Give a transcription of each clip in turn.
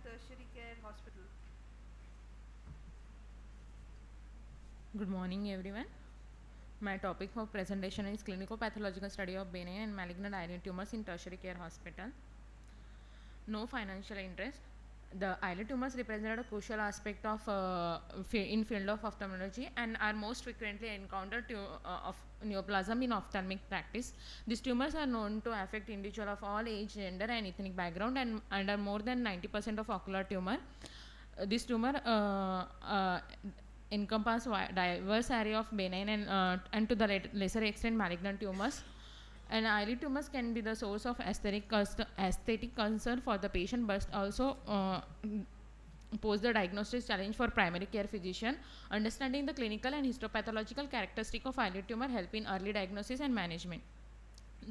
Tertiary Care Hospital. Good morning, everyone. My topic for presentation is clinicopathological study of benign and malignant eyelid tumors in tertiary care hospital. No financial interest. The eyelid tumors represent a crucial aspect of in field of ophthalmology and are most frequently encountered of neoplasm in ophthalmic practice. These tumors are known to affect individuals of all age, gender, and ethnic background, and are more than 90% of ocular tumor. This tumor encompass diverse area of benign and to the lesser extent malignant tumors. And eyelid tumors can be the source of aesthetic concern for the patient, but also pose the diagnostic challenge for primary care physician. Understanding the clinical and histopathological characteristic of eyelid tumor help in early diagnosis and management.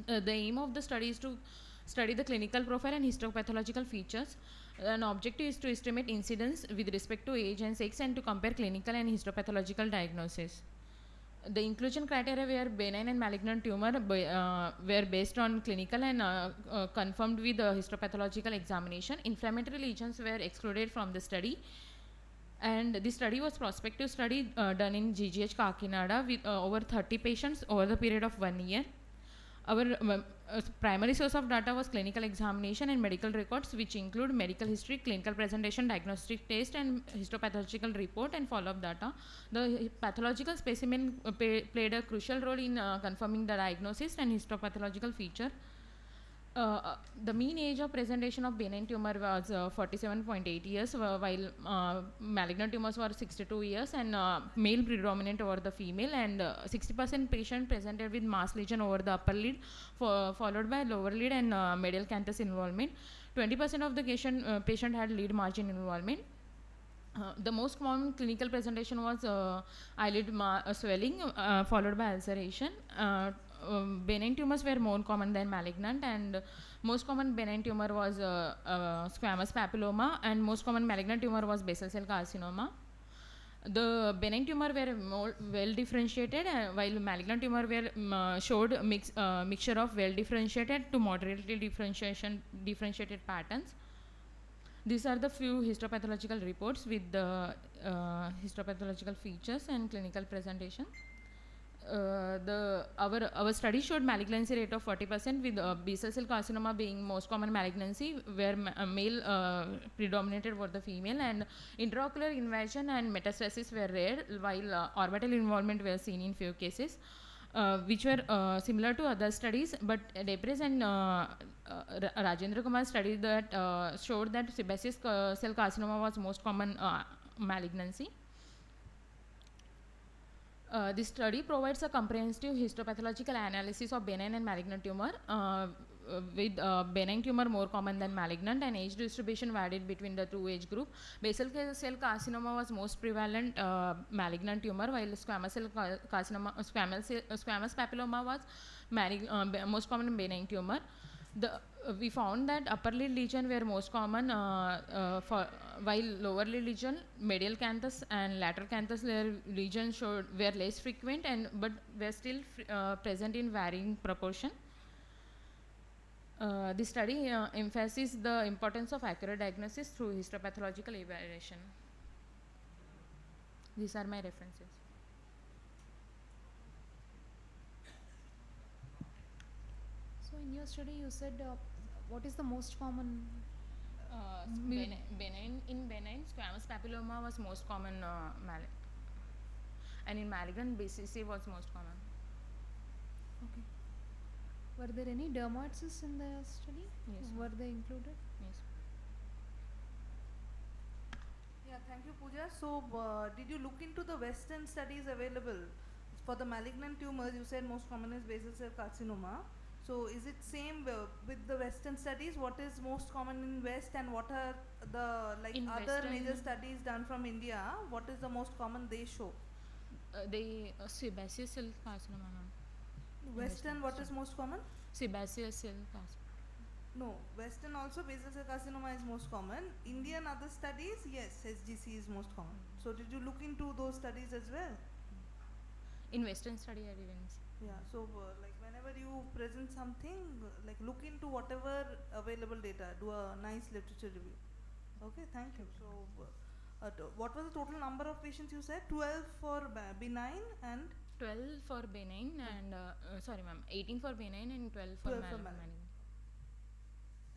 The aim of the study is to study the clinical profile and histopathological features. An objective is to estimate incidence with respect to age and sex and to compare clinical and histopathological diagnosis. The inclusion criteria were benign and malignant tumor were based on clinical and confirmed with histopathological examination. Inflammatory lesions were excluded from the study. And the study was prospective study done in GGH Kakinada with over 30 patients over the period of 1 year. Our primary source of data was clinical examination and medical records, which include medical history, clinical presentation, diagnostic test, and histopathological report and follow-up data. The pathological specimen played a crucial role in confirming the diagnosis and histopathological feature. The mean age of presentation of benign tumor was 47.8 years, while malignant tumors were 62 years, and male predominant over the female, and 60% patient presented with mass lesion over the upper lid, followed by lower lid and medial canthus involvement. 20% of the patient had lid margin involvement. The most common clinical presentation was eyelid swelling followed by ulceration. Benign tumors were more common than malignant, and most common benign tumor was squamous papilloma, and most common malignant tumor was basal cell carcinoma. The benign tumor were more well differentiated, while malignant tumor were showed mixture of well differentiated to moderately differentiated patterns. These are the few histopathological reports with the histopathological features and clinical presentation. Our study showed malignancy rate of 40% with basal cell carcinoma being most common malignancy, where male predominated over the female, and intraocular invasion and metastasis were rare, while orbital involvement were seen in few cases. Which were similar to other studies, but Debris and Rajendra Kumar study that showed that sebaceous cell carcinoma was most common malignancy. This study provides a comprehensive histopathological analysis of benign and malignant tumor, with benign tumor more common than malignant, and age distribution varied between the two age group. Basal cell carcinoma was most prevalent malignant tumor, while squamous cell carcinoma, squamous papilloma was most common benign tumor. We found that upper lid lesion were most common, while lower lid lesion, medial canthus and lateral canthus lesions were less frequent, but were still present in varying proportion. The study emphasizes the importance of accurate diagnosis through histopathological evaluation. These are my references. So in your study you said what is the most common benign squamous papilloma was most common and in malignant BCC was most common. Okay. Were there any dermoids in the study? Yes. Were they included? Yes. Yeah, thank you, Pooja. So, did you look into the Western studies available for the malignant tumors? You said most common is basal cell carcinoma. So, is it same with the Western studies? What is most common in West, and what are the In other Western- major studies done from India? What is the most common they show? Sebaceous cell carcinoma. Western, what is most common? Sebaceous cell carcinoma. No, Western also basal cell carcinoma is most common. Indian other studies, yes, SGC is most common. So did you look into those studies as well? In Western study I didn't see. Yeah, so like whenever you present something, like look into whatever available data, do a nice literature review. Okay, thank you. So, what was the total number of patients you said? 12 for benign and 12 for benign and sorry ma'am, 18 for benign and 12 for 12 for malignant.